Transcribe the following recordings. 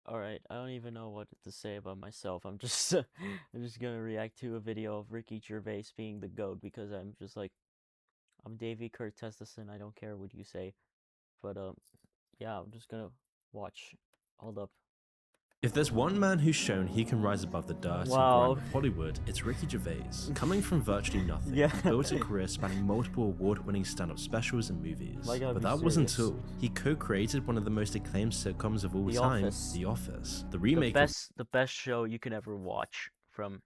Alright, I don't even know what to say about myself. I'm just I'm just gonna react to a video of Ricky Gervais being the GOAT because I'm just like I'm Davy Kurt Testerson, I don't care what you say. But yeah, I'm just gonna watch. Hold up. If there's one man who's shown he can rise above the dirt and grime Wow. of Hollywood, it's Ricky Gervais. Coming from virtually nothing, Yeah. he built a career spanning multiple award-winning stand-up specials and movies. My God, But be that wasn't serious. all. He co-created one of the most acclaimed sitcoms of all The time, Office. The Office. The The remake of best show you can ever watch from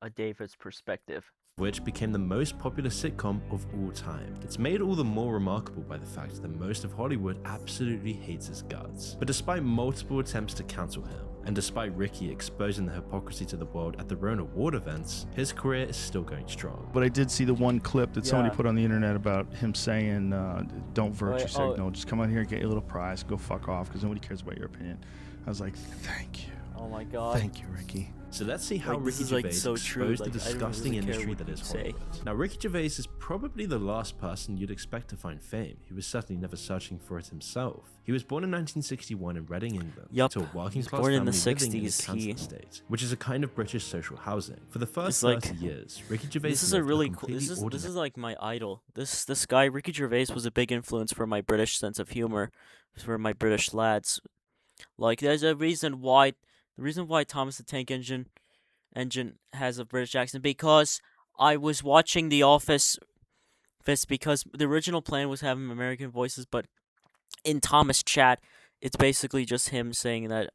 a David's perspective. which became the most popular sitcom of all time. It's made all the more remarkable by the fact that most of Hollywood absolutely hates his guts. But despite multiple attempts to cancel him, and despite Ricky exposing the hypocrisy to the world at their own award events, his career is still going strong. But I did see the one clip that somebody Yeah. put on the internet about him saying, don't virtue Oh, signal, just come out here and get your little prize, go fuck off, because nobody cares about your opinion. I was like, thank you. Oh my God. Thank you, Ricky. So let's see how Like, this Ricky is, like, Gervais so true. exposed Like, the I don't disgusting really care industry what that you is say. Hollywood. Now, Ricky Gervais is probably the last person you'd expect to find fame. He was certainly never searching for it himself. He was born in 1961 in Reading, England, Yup, to a he was working-class born family in the living in the 60s. Kansas estate, which is a kind of British social housing. For the first It's like- 30 years, Ricky Gervais This is a lived really cool. completely This is ordinary like my idol. This guy Ricky Gervais was a big influence for my British sense of humor, for my British lads. Like there's a reason why Thomas the Tank Engine has a British accent, because I was watching The Office. Because the original plan was having American voices, but in Thomas chat, it's basically just him saying that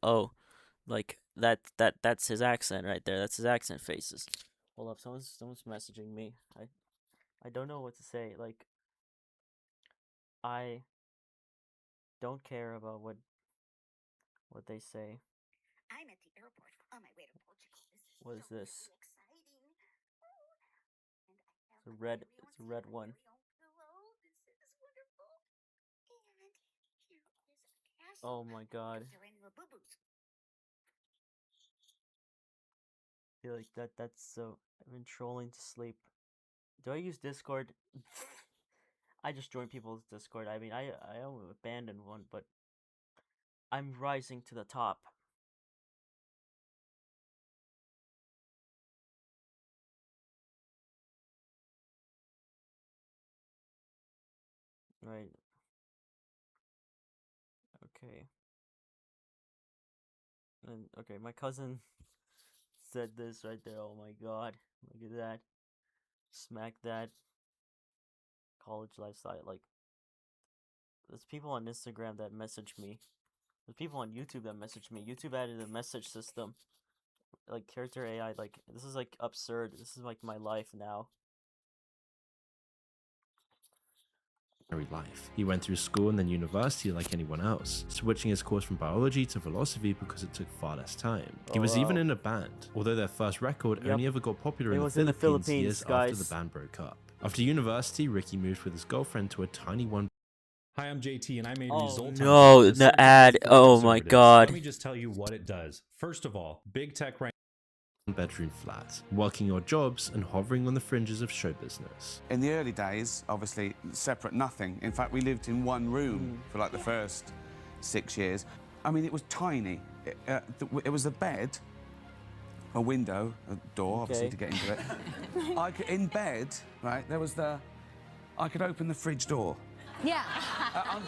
like that's his accent right there. That's his accent faces. Hold up, someone's messaging me. I don't know what to say. Like I don't care about what they say. I'm at the airport on my way to Portugal. What is this? So exciting. It's a red one. This is wonderful. And here is a castle. Oh my God. They're in the boo-boos. I feel like that's so I've been trolling to sleep. Do I use Discord? I just join people's Discord. I mean, I abandoned one, but I'm rising to the top. Right. Okay. And okay, my cousin said this right there. Oh my God. Look at that. Smack that. College lifestyle. Like, there's people on Instagram that message me. There's people on YouTube that message me. YouTube added a message system. Like, character AI. Like, this is like absurd. This is like my life now. life. He went through school and then university like anyone else, switching his course from biology to philosophy because it took far less time. He Oh, was even wow. in a band, although their first record Yep. only ever got popular It in was the in the Philippines Philippines, years after the guys. band broke up. After university, Ricky moved with his girlfriend to a tiny one Hi, I'm JT, and I made Oh, Result no, a the search ad. engine for Oh my conservatives. God. Let me just tell you what it does. First of all, big tech right bedroom flat, working odd jobs and hovering on the fringes of show business. In the early days, obviously, separate nothing. In fact, we lived in one room for like the first 6 years. I mean, it was tiny. It was a bed, a window, a door, obviously, Okay. to get into it. In bed, right, I could open the fridge door. Yeah.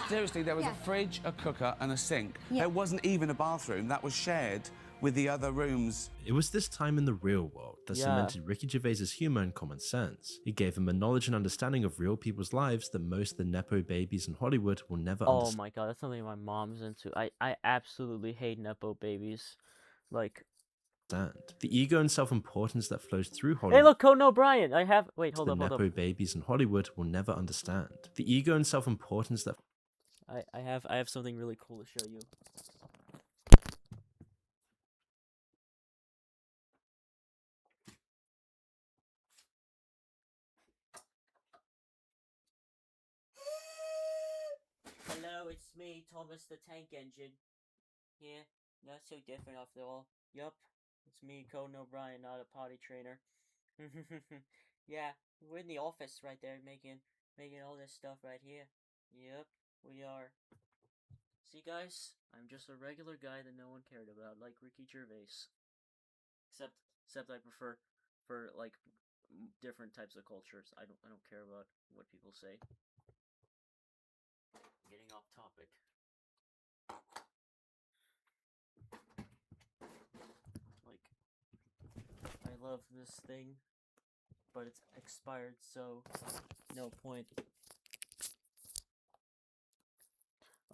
Seriously, there was Yeah. a fridge, a cooker, and a sink. Yeah. There wasn't even a bathroom. That was shared with the other rooms. It was this time in the real world that Yeah. cemented Ricky Gervais's humor and common sense. It gave him a knowledge and understanding of real people's lives that most of the nepo babies in Hollywood will never Oh understand. my God, that's something my mom's into. I absolutely hate nepo babies. Like, The ego and self-importance that flows through hey, Hollywood. look, Conan O'Brien. I have. Wait, hold the up, hold nepo up. babies in Hollywood will never understand. The ego and self-importance that I have something really cool to show you. Hello, it's me, Thomas the Tank Engine. Here, not so different after all. Yup, it's me, Conan O'Brien, not a potty trainer. Yeah, we're in the office right there, making all this stuff right here. Yep, we are. See, guys, I'm just a regular guy that no one cared about, like Ricky Gervais. Except I prefer for like different types of cultures. I don't care about what people say. Getting off topic. Like, I love this thing, but it's expired, so no point.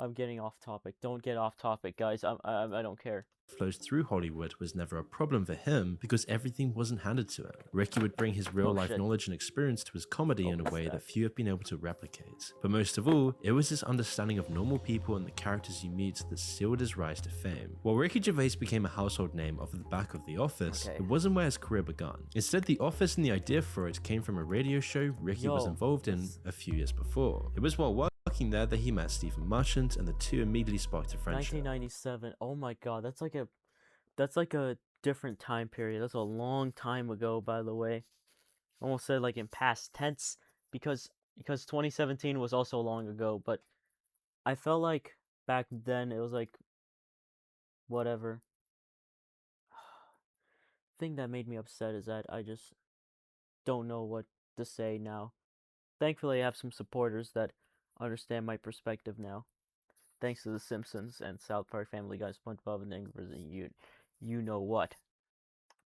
I'm getting off topic. Don't get off topic, guys. I don't care. Flows through Hollywood was never a problem for him because everything wasn't handed to him. Ricky would bring his real life shit. knowledge and experience to his comedy in a what's way that? that few have been able to replicate. But most of all, it was his understanding of normal people and the characters you meet that sealed his rise to fame. While Ricky Gervais became a household name off the back of The Office, Okay. it wasn't where his career began. Instead, The Office and the idea for it came from a radio show Ricky was Yo, involved in a few years before. It was while working there that he met Stephen Merchant, and the two immediately sparked a friendship. 1997. Oh my god, that's like a different time period. That's a long time ago, by the way. Almost said like in past tense because 2017 was also long ago, but I felt like back then it was like whatever. Thing that made me upset is that I just don't know what to say now. Thankfully, I have some supporters that understand my perspective now. Thanks to The Simpsons and South Park, Family Guy, SpongeBob, and Angry Birds, and you know what.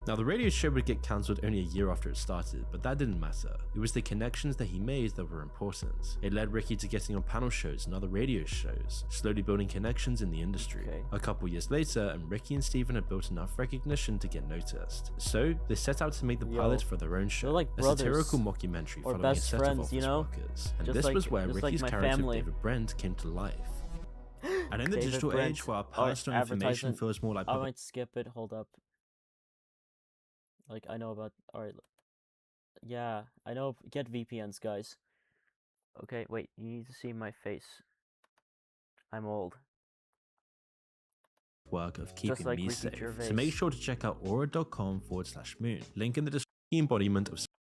Now, the radio show would get cancelled only a year after it started, but that didn't matter. It was the connections that he made that were important. It led Ricky to getting on panel shows and other radio shows, slowly building connections in the industry. Okay. A couple years later, and Ricky and Steven had built enough recognition to get noticed. So, they set out to make the pilot for their own show, like a brothers satirical mockumentary or following a best set friends, of office you know? workers. And Just this like- was where just like Ricky's my character, family. David Brent, came to life. And in the David digital Brent. age where our Alright, personal information advertisement. feels more like I public might skip it. Hold up. Like I know about. All right. Yeah, I know. Get VPNs, guys. Okay, wait. You need to see my face. I'm old. work of keeping like me Ricky safe. Gervais. So make sure to check out aura.com/moon. Link in the description.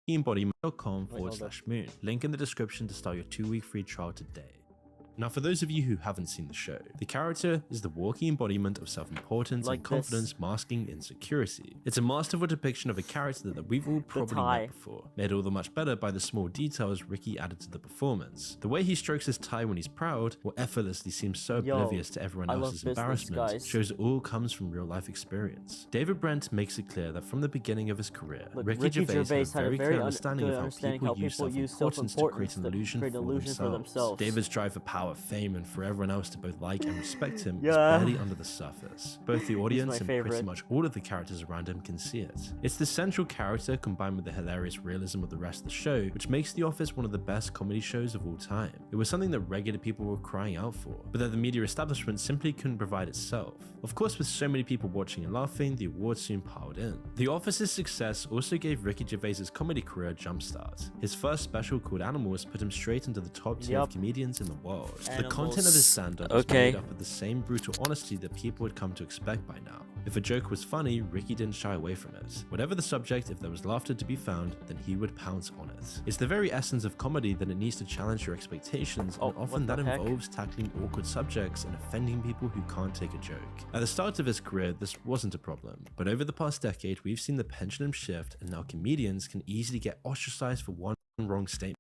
Embodiment.com/moon. Link in the description to start your 2-week free trial today. Now, for those of you who haven't seen the show, the character is the walking embodiment of self-importance Like and confidence masking insecurity. It's a masterful depiction of a character that we've all probably tie. met before, made all the much better by the small details Ricky added to the performance. The way he strokes his tie when he's proud, or effortlessly seems so Yo, oblivious to everyone I love else's business, embarrassment, guys. shows it all comes from real-life experience. David Brent makes it clear that from the beginning of his career, Look, Ricky Ricky Gervais Gervais had a very clear understanding good of how people use self-importance to create an illusion for themselves. David's drive for power, fame, and for everyone else to both like and respect him is Yeah. barely under the surface. Both the audience and pretty favorite. much all of the characters around him can see it. It's the central character combined with the hilarious realism of the rest of the show, which makes The Office one of the best comedy shows of all time. It was something that regular people were crying out for, but that the media establishment simply couldn't provide itself. Of course, with so many people watching and laughing, the awards soon piled in. The Office's success also gave Ricky Gervais's comedy career a jumpstart. His first special called Animals put him straight into the top tier of comedians in the world. The content of his stand-up was made up of the same brutal honesty that people had come to expect by now. If a joke was funny, Ricky didn't shy away from it. Whatever the subject, if there was laughter to be found, then he would pounce on it. It's the very essence of comedy that it needs to challenge your expectations, and often that involves tackling awkward subjects and offending people who can't take a joke. At the start of his career, this wasn't a problem, but over the past decade, we've seen the pendulum shift, and now comedians can easily get ostracized for one wrong statement.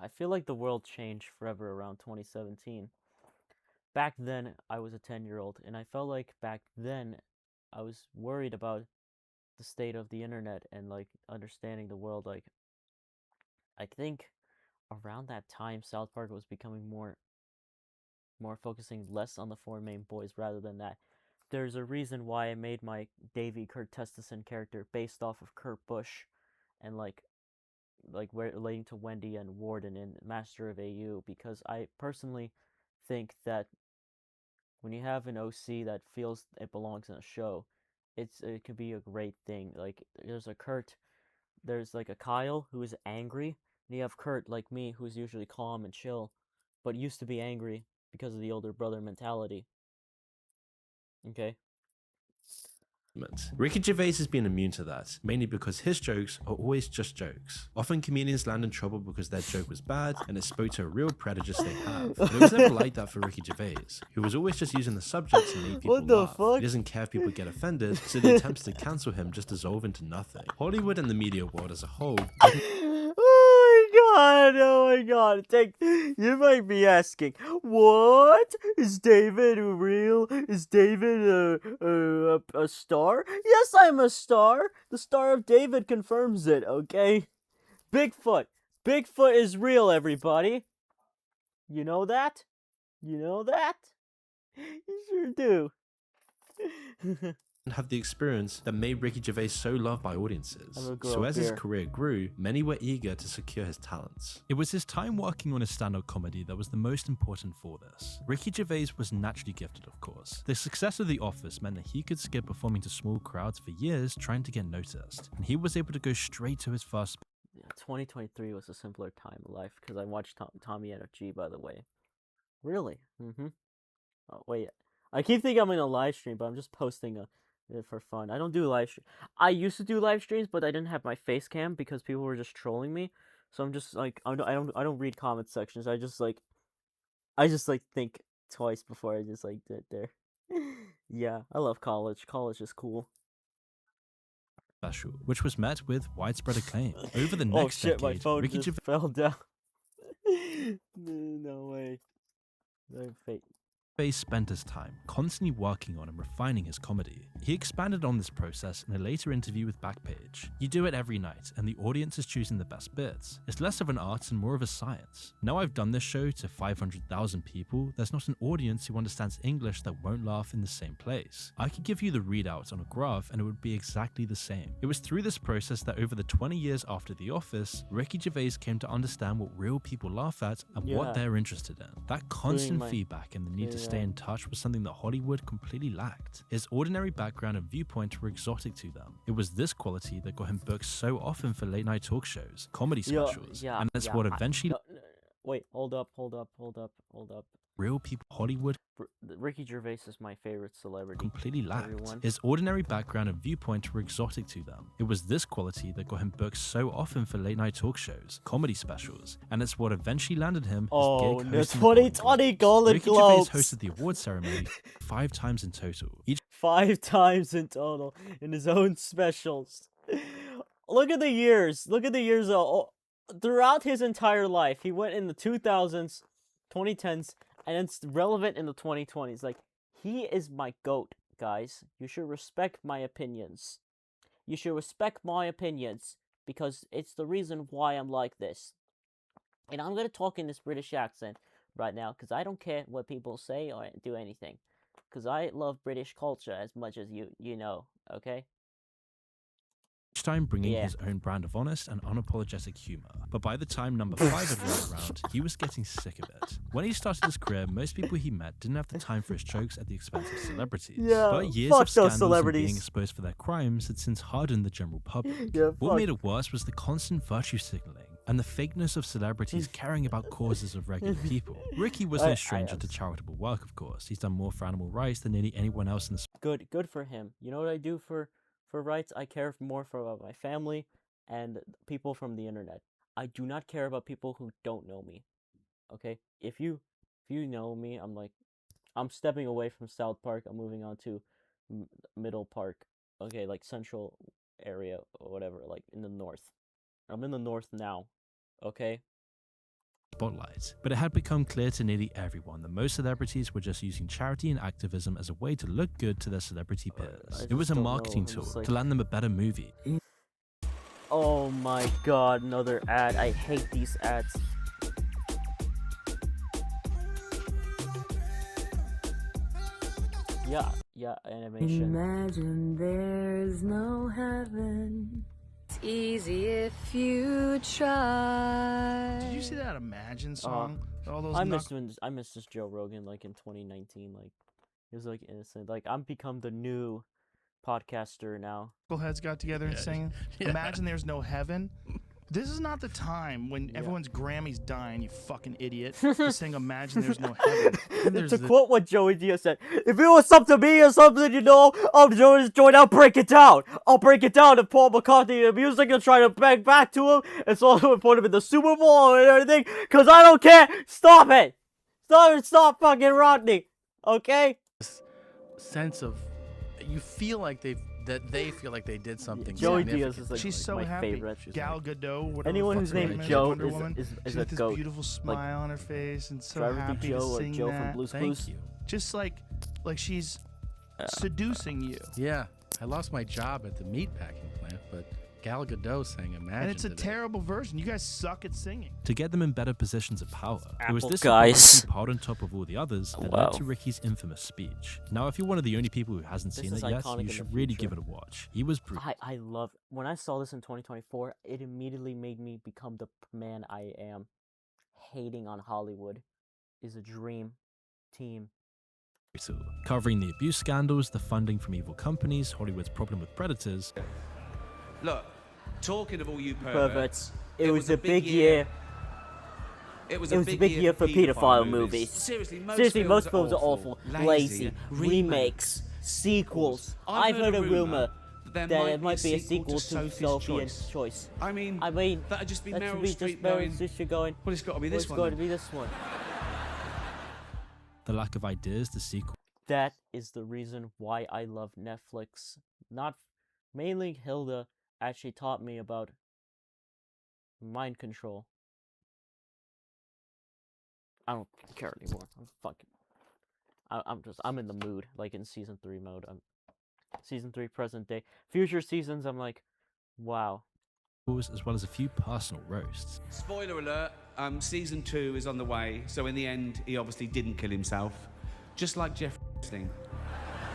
I feel like the world changed forever around 2017. Back then, I was a 10-year-old, and I felt like back then, I was worried about the state of the internet and like understanding the world. Like, I think around that time, South Park was becoming more focusing less on the four main boys rather than that. There's a reason why I made my Davy Kurt Testerson character based off of Kurt Busch, and like relating to Wendy and Warden in Master of AU, because I personally think that when you have an OC that feels it belongs in a show, it could be a great thing. Like there's like a Kyle who is angry, and you have Kurt like me who's usually calm and chill, but used to be angry because of the older brother mentality. Okay. Ricky Gervais has been immune to that, mainly because his jokes are always just jokes. Often comedians land in trouble because their joke was bad and it spoke to a real prejudice they have. But it was never like that for Ricky Gervais, who was always just using the subject to make people What the laugh. fuck? He doesn't care if people get offended, so the attempts to cancel him just dissolve into nothing. Hollywood and the media world as a whole Oh my god. You might be asking, what? Is David real? Is David a star? Yes, I'm a star. The Star of David confirms it, okay? Bigfoot. Bigfoot is real, everybody. You know that? You know that? You sure do. have the experience that made Ricky Gervais so loved by audiences. I'm gonna go So up as his here. career grew, many were eager to secure his talents. It was his time working on his stand-up comedy that was the most important for this. Ricky Gervais was naturally gifted, of course. The success of The Office meant that he could skip performing to small crowds for years trying to get noticed, and he was able to go straight to his first. Yeah, 2023 was a simpler time of life because I watched Tommy NFG, by the way. Really? Mm-hmm. Oh, wait. I keep thinking I'm in a live stream, but I'm just posting it for fun. I don't do live stream. I used to do live streams, but I didn't have my face cam because people were just trolling me. So I'm just like I don't read comment sections. I just think twice before I just like did it there. Yeah, I love college. College is cool. Special, which was met with widespread acclaim. Over the Oh next shit, my decade, phone Ricky just fell down. No way. I'm fake. Gervais spent his time constantly working on and refining his comedy. He expanded on this process in a later interview with Backpage. You do it every night, and the audience is choosing the best bits. It's less of an art and more of a science. Now I've done this show to 500,000 people, there's not an audience who understands English that won't laugh in the same place. I could give you the readout on a graph and it would be exactly the same. It was through this process that over the 20 years after The Office, Ricky Gervais came to understand what real people laugh at and Yeah. what they're interested in. That constant my- feedback and the need to doing stay that. in touch was something that Hollywood completely lacked. His ordinary background and viewpoint were exotic to them. It was this quality that got him booked so often for late night talk shows, comedy specials, and that's what eventually No, wait, hold up. real people Hollywood Ricky Gervais is my favorite celebrity. completely lacked. Everyone. His ordinary background and viewpoint were exotic to them. It was this quality that got him booked so often for late night talk shows, comedy specials, and it's what eventually landed him his Oh, gig the hosting the Golden 2020 Globes. Golden Ricky Globes. Gervais hosted the award ceremony 5 times in total, each 5 times in total in his own specials. Look at the years. Throughout his entire life, he went in the 2000s, 2010s, and it's relevant in the 2020s. Like, he is my GOAT, guys. You should respect my opinions. Because it's the reason why I'm like this. And I'm going to talk in this British accent right now because I don't care what people say or do anything. Because I love British culture as much as you know, okay? time bringing Yeah. his own brand of honest and unapologetic humor. But by the time number 5 had rolled around, he was getting sick of it. When he started his career, most people he met didn't have the time for his jokes at the expense of celebrities. Yeah, but years fuck of those scandals and celebrities. being exposed for their crimes had since hardened the general public. Yeah, What fuck. made it worse was the constant virtue signaling and the fakeness of celebrities caring about causes of regular people. Ricky was no stranger to charitable work, of course. He's done more for animal rights than nearly anyone else in the Good for him. You know what I do for rights? I care more for my family and people from the internet. I do not care about people who don't know me. Okay? If you know me, I'm stepping away from South Park. I'm moving on to Middle Park. Okay, like Central area or whatever, like in the north. I'm in the north now. Okay? spotlight. But it had become clear to nearly everyone that most celebrities were just using charity and activism as a way to look good to their celebrity peers. It was a don't know. marketing I'm tool just like- to land them a better movie. Oh my god, another ad. I hate these ads. Yeah, animation. Imagine there's no heaven. It's easy if you try. Did you see that Imagine song? All those I missed this Joe Rogan like in 2019. Like it was like innocent. Like I'm become the new podcaster now. knuckleheads got together and sang. Yeah. Imagine there's no heaven. This is not the time when Yeah. everyone's Grammy's dying, you fucking idiot. You're saying imagine there's no heaven. Then there's To the- quote what Joey Diaz said, if it was up to me or something, you know, I'm Joey's joint, I'll break it down. I'll break it down if Paul McCartney and music and try to bang back to him. It's also put him in the Super Bowl and everything, because I don't care. Stop it. Stop fucking Rodney. Okay? sense of you feel like they feel like they did something. Joey significant. Diaz is like She's so my happy. favorite. Gal Gadot, whatever Anyone the who's fuck her named name is, Joe Wonder is- Woman. is She's a got this goat. beautiful smile on her face and so Driver happy Joe to or sing Joe that. from Blue's Thank Clues. you. Just like she's seducing you. Yeah, I lost my job at the meatpacking plant, but Gal Gadot sang Imagine. And it's a today. terrible version. You guys suck at singing. To get them in better positions of power, it was Apple this guys. ability piled on top of all the others that Wow. led to Ricky's infamous speech. Now, if you're one of the only people who hasn't This seen is it yet, iconic in you the should really future. give it a watch. He was brutal. I love when I saw this in 2024. It immediately made me become the man I am. Hating on Hollywood is a dream team. Covering the abuse scandals, the funding from evil companies, Hollywood's problem with predators, Look, talking of all you Perverts. It was a big year. It was a big year for pedophile movies. Seriously, Most films are awful, lazy, remakes, sequels. I've heard a rumor that it might be a sequel to Sophie's Choice. I mean, that'd just be that should Meryl be just Streep Meryl going, Streep going. well, it's got to be Well, this it's one. going to then." be this one. the lack of ideas, the sequel. That is the reason why I love Netflix. Not mainly Hilda actually taught me about mind control. I don't care anymore. I'm fucking. I'm in the mood, like in season 3 mode. I'm season 3 present day. Future seasons, I'm like, wow. As well as a few personal roasts. Spoiler alert, season 2 is on the way, so in the end, he obviously didn't kill himself. Just like Jeffrey Epstein.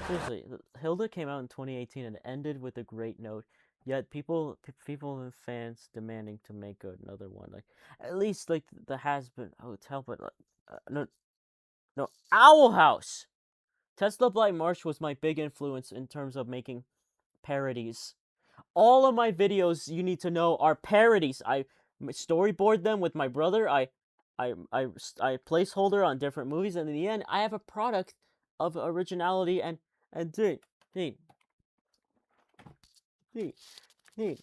Seriously, Hilda came out in 2018 and ended with a great note. Yet people and fans demanding to make another one. Like at least like the Has-Been Hotel, but like no Owl House. Tesla Blight March was my big influence in terms of making parodies. All of my videos, you need to know, are parodies. I storyboard them with my brother. I placeholder on different movies, and in the end, I have a product of originality and dude,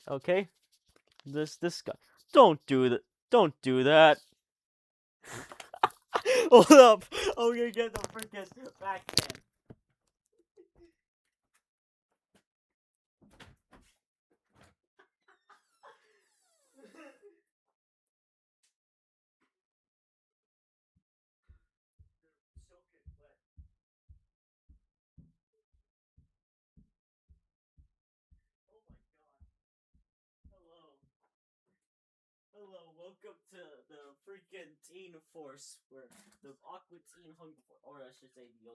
okay? This guy. Don't do that. Don't do that. Hold up. I'm gonna get the freaking backhand. Hello, welcome to the freaking Teen Force, where the Aqua Teen Hunger Force, or I should say the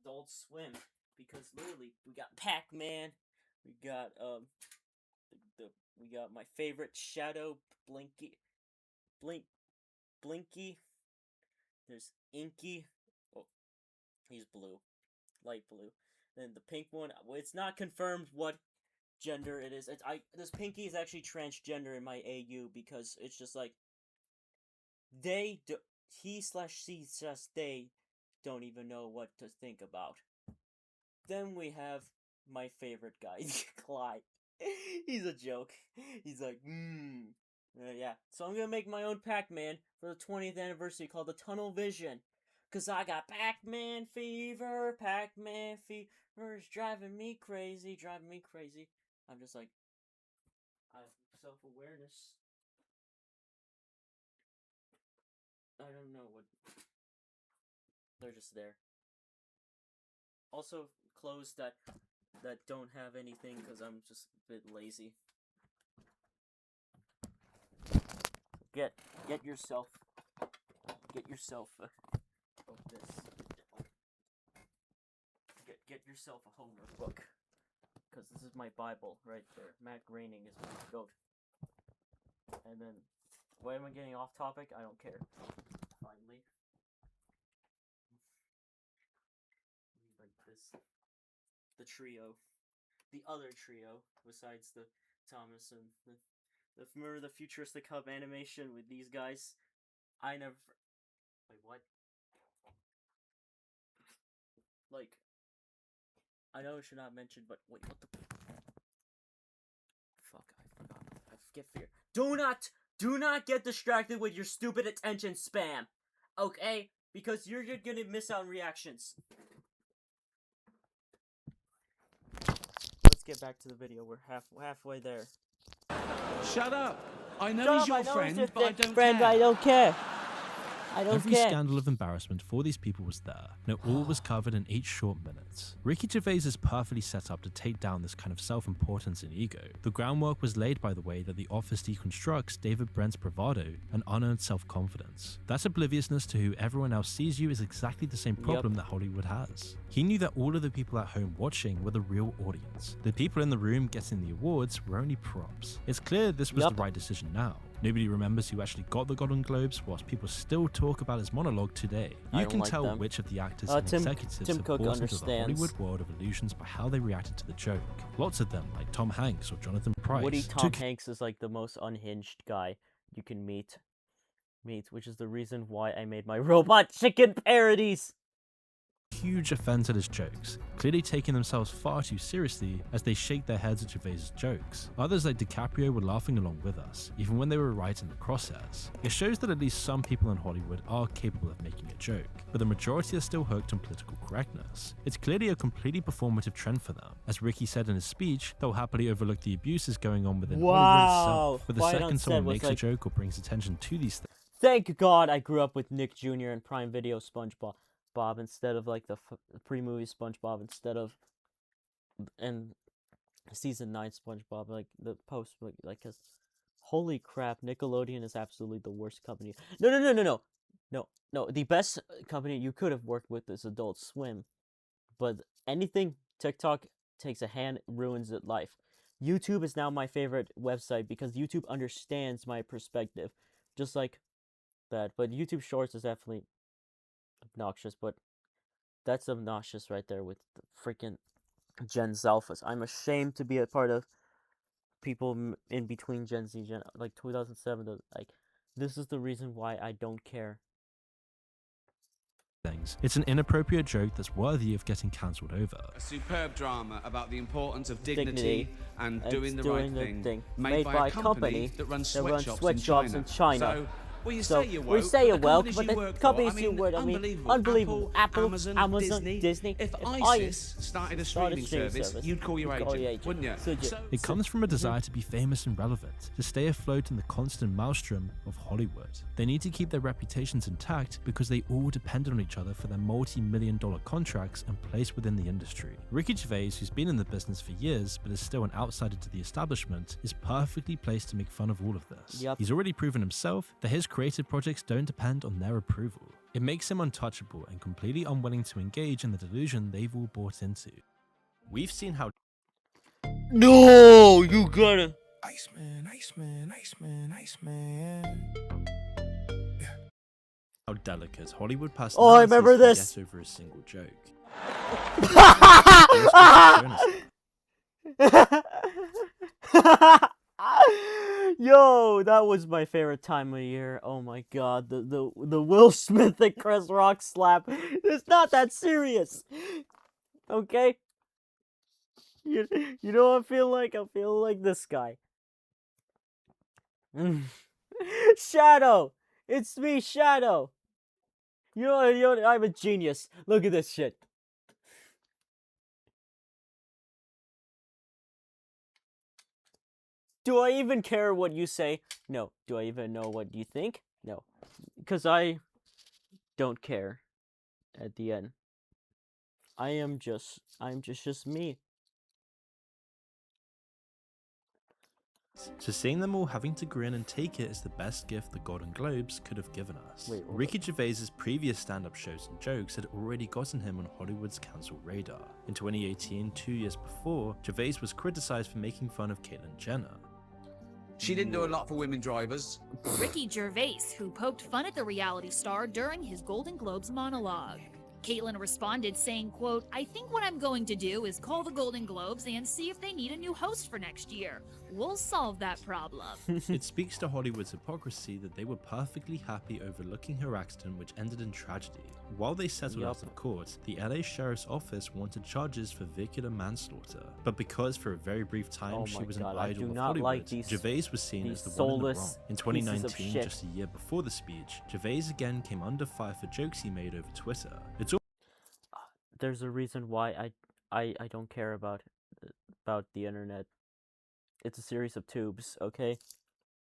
Adult Swim, because literally we got Pac-Man, we got we got my favorite Shadow Blinky, Blinky. There's Inky. Oh, he's blue, light blue. Then the pink one. Well, it's not confirmed what gender it is. This Pinky is actually transgender in my AU because it's just like he/she/they don't even know what to think about. Then we have my favorite guy, Clyde. He's a joke. He's like, yeah. So I'm gonna make my own Pac-Man for the 20th anniversary called the Tunnel Vision. Cause I got Pac-Man fever. Pac-Man fever is driving me crazy. I'm just like, I have self-awareness. I don't know what. They're just there. Also, clothes that don't have anything because I'm just a bit lazy. Get yourself this. Get yourself a homework book. Because this is my Bible right there. Matt Groening is my goat. And then, why am I getting off topic? I don't care. Finally. Like this. The trio. The other trio, besides the Thomas and Remember the futuristic hub animation with these guys? I never. Wait, what? Like, I know I should not mention, but wait, what the? Fuck, I forgot. I get fear. Do not get distracted with your stupid attention spam, okay? Because you're gonna miss out on reactions. Let's get back to the video. We're halfway there. Shut up! I know Shut he's up, your I know friend, he's but I don't friend, care. I don't care. I don't Every care. scandal of embarrassment for these people was there, and it all was covered in 8 short minutes. Ricky Gervais is perfectly set up to take down this kind of self-importance and ego. The groundwork was laid by the way that The Office deconstructs David Brent's bravado and unearned self-confidence. That obliviousness to who everyone else sees you is exactly the same problem that Hollywood has. He knew that all of the people at home watching were the real audience. The people in the room getting the awards were only props. It's clear this was the right decision now. Nobody remembers who actually got the Golden Globes, whilst people still talk about his monologue today. You can tell which of the actors and executives have bought into the Hollywood world of illusions by how they reacted to the joke. Lots of them, like Tom Hanks or Jonathan Pryce. Tom Hanks is like the most unhinged guy you can meet, which is the reason why I made my robot chicken parodies. Huge offense at his jokes, clearly taking themselves far too seriously as they shake their heads at Gervais' jokes. Others like DiCaprio were laughing along with us, even when they were right in the crosshairs. It shows that at least some people in Hollywood are capable of making a joke, but the majority are still hooked on political correctness. It's clearly a completely performative trend for them. As Ricky said in his speech, they'll happily overlook the abuses going on within Hollywood itself, but the second someone makes a joke or brings attention to these things. Thank God I grew up with Nick Jr. and Prime Video SpongeBob instead of like the pre-movie SpongeBob instead of and season 9 SpongeBob, like the post, like cause holy crap, Nickelodeon is absolutely the worst company. No, the best company you could have worked with is Adult Swim, but anything TikTok takes a hand ruins it life. YouTube is now my favorite website because YouTube understands my perspective, just like that. But YouTube Shorts is definitely obnoxious, but that's obnoxious right there with the freaking Gen Alphas. I'm ashamed to be a part of people in between Gen Z, like 2007 to like. This is the reason why I don't care. It's an inappropriate joke that's worthy of getting cancelled over. A superb drama about the importance of dignity and doing the right thing. Made by a company that runs sweatshops in China. So, well, you say you're woke, we say you're woke, but but the the companies you work for, I mean, unbelievable. Apple, Amazon, Disney. If ISIS started a streaming service, you'd call your agent, wouldn't you? It comes from a desire to be famous and relevant, to stay afloat in the constant maelstrom of Hollywood. They need to keep their reputations intact because they all depend on each other for their multi-million-dollar contracts and place within the industry. Ricky Gervais, who's been in the business for years but is still an outsider to the establishment, is perfectly placed to make fun of all of this. He's already proven himself that his creative projects don't depend on their approval. It makes him untouchable and completely unwilling to engage in the delusion they've all bought into. We've seen how No, you gotta. Iceman, Iceman, Iceman, Iceman. how delicate Hollywood personalities Oh, I remember this. get over a single joke. Yo, that was my favorite time of year. Oh my god, the Will Smith and Chris Rock slap. It's not that serious. Okay? You know what I feel like? I feel like this guy. Shadow! It's me, Shadow! You know, I'm a genius. Look at this shit. Do I even care what you say? No. Do I even know what you think? No. Because I don't care at the end. I'm just me. So seeing them all having to grin and take it is the best gift the Golden Globes could have given us. Wait, Ricky Gervais's previous stand-up shows and jokes had already gotten him on Hollywood's cancel radar. In 2018, 2 years before, Gervais was criticized for making fun of Caitlyn Jenner. She didn't do a lot for women drivers. Ricky Gervais, who poked fun at the reality star during his Golden Globes monologue. Caitlyn responded saying, quote, "I think what I'm going to do is call the Golden Globes and see if they need a new host for next year. We'll solve that problem." It speaks to Hollywood's hypocrisy that they were perfectly happy overlooking her accident, which ended in tragedy. While they settled out of court, the LA Sheriff's Office wanted charges for vehicular manslaughter. But because for a very brief time she was an idol of Hollywood, Gervais was seen as the one in the wrong. In 2019, just a year before the speech, Gervais again came under fire for jokes he made over Twitter. There's a reason why I don't care about the internet. It's a series of tubes, okay?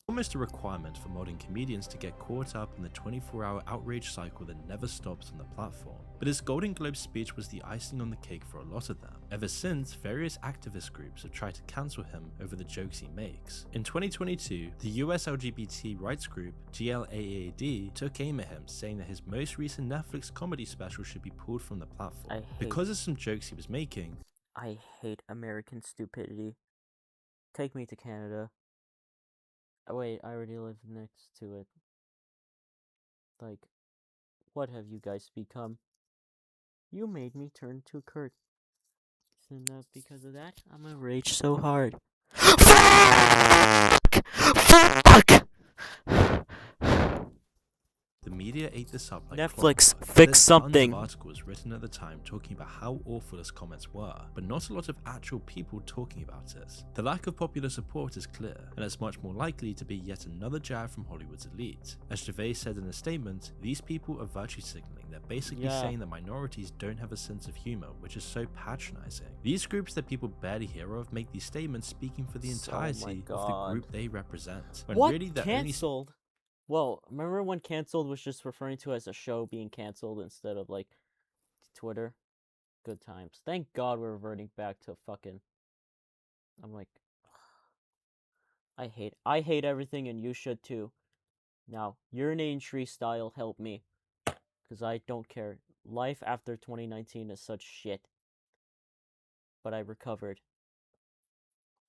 Almost a requirement for modern comedians to get caught up in the 24-hour outrage cycle that never stops on the platform. But his Golden Globe speech was the icing on the cake for a lot of them. Ever since, various activist groups have tried to cancel him over the jokes he makes. In 2022, the US LGBT rights group GLAAD took aim at him, saying that his most recent Netflix comedy special should be pulled from the platform. Because of some jokes he was making. I hate American stupidity. Take me to Canada. Oh, wait, I already live next to it. Like, what have you guys become? You made me turn to Kurt. Isn't that because of that? I'm gonna rage so hard. Fuck! The media ate this up like Netflix, clockwork. fix There's something. Tons of articles written at the time talking about how awful his comments were, but not a lot of actual people talking about it. The lack of popular support is clear, and it's much more likely to be yet another jab from Hollywood's elite. As Gervais said in a statement, these people are virtue signaling. They're basically saying that minorities don't have a sense of humor, which is so patronizing. These groups that people barely hear of make these statements speaking for the entirety of the group they represent. When really they're Cancelled? Well, remember when Cancelled was just referring to as a show being cancelled instead of, like, Twitter? Good times. Thank God we're reverting back to fucking... I'm like... I hate everything, and you should too. Now, urinating tree style, help me. Because I don't care. Life after 2019 is such shit. But I recovered.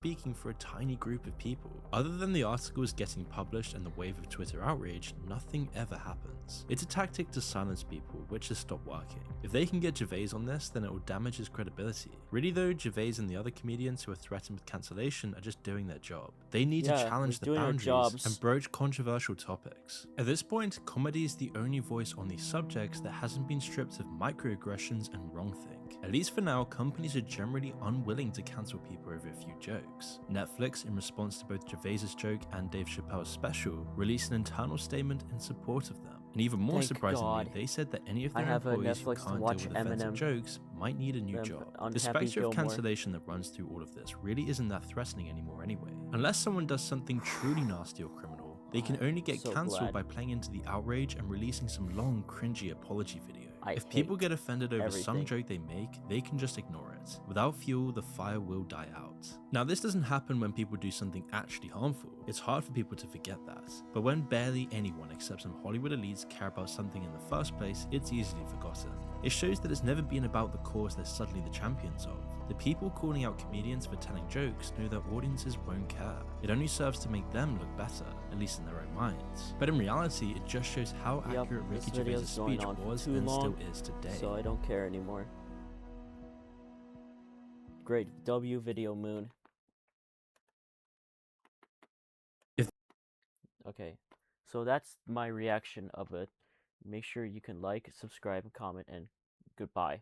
Speaking for a tiny group of people. Other than the articles getting published and the wave of Twitter outrage, nothing ever happens. It's a tactic to silence people, which has stopped working. If they can get Gervais on this, then it will damage his credibility. Really though, Gervais and the other comedians who are threatened with cancellation are just doing their job. They need to challenge the boundaries and broach controversial topics. At this point, comedy is the only voice on these subjects that hasn't been stripped of microaggressions and wrongthink. At least for now, companies are generally unwilling to cancel people over a few jokes. Netflix, in response to both Gervais's joke and Dave Chappelle's special, released an internal statement in support of them. And even more surprisingly, they said that any of their employees who can't deal with offensive jokes might need a new job. The spectre of cancellation that runs through all of this really isn't that threatening anymore anyway. Unless someone does something truly nasty or criminal, they can only get cancelled by playing into the outrage and releasing some long, cringy apology video. If people get offended over some joke they make, they can just ignore it. Without fuel, the fire will die out. Now, this doesn't happen when people do something actually harmful. It's hard for people to forget that. But when barely anyone except some Hollywood elites care about something in the first place, it's easily forgotten. It shows that it's never been about the cause they're suddenly the champions of. The people calling out comedians for telling jokes know their audiences won't care. It only serves to make them look better, at least in their own minds. But in reality, it just shows how accurate Ricky Gervais' speech was and still is today. So I don't care anymore. Great W video moon. Okay, so that's my reaction of it. Make sure you can like, subscribe, comment, and goodbye.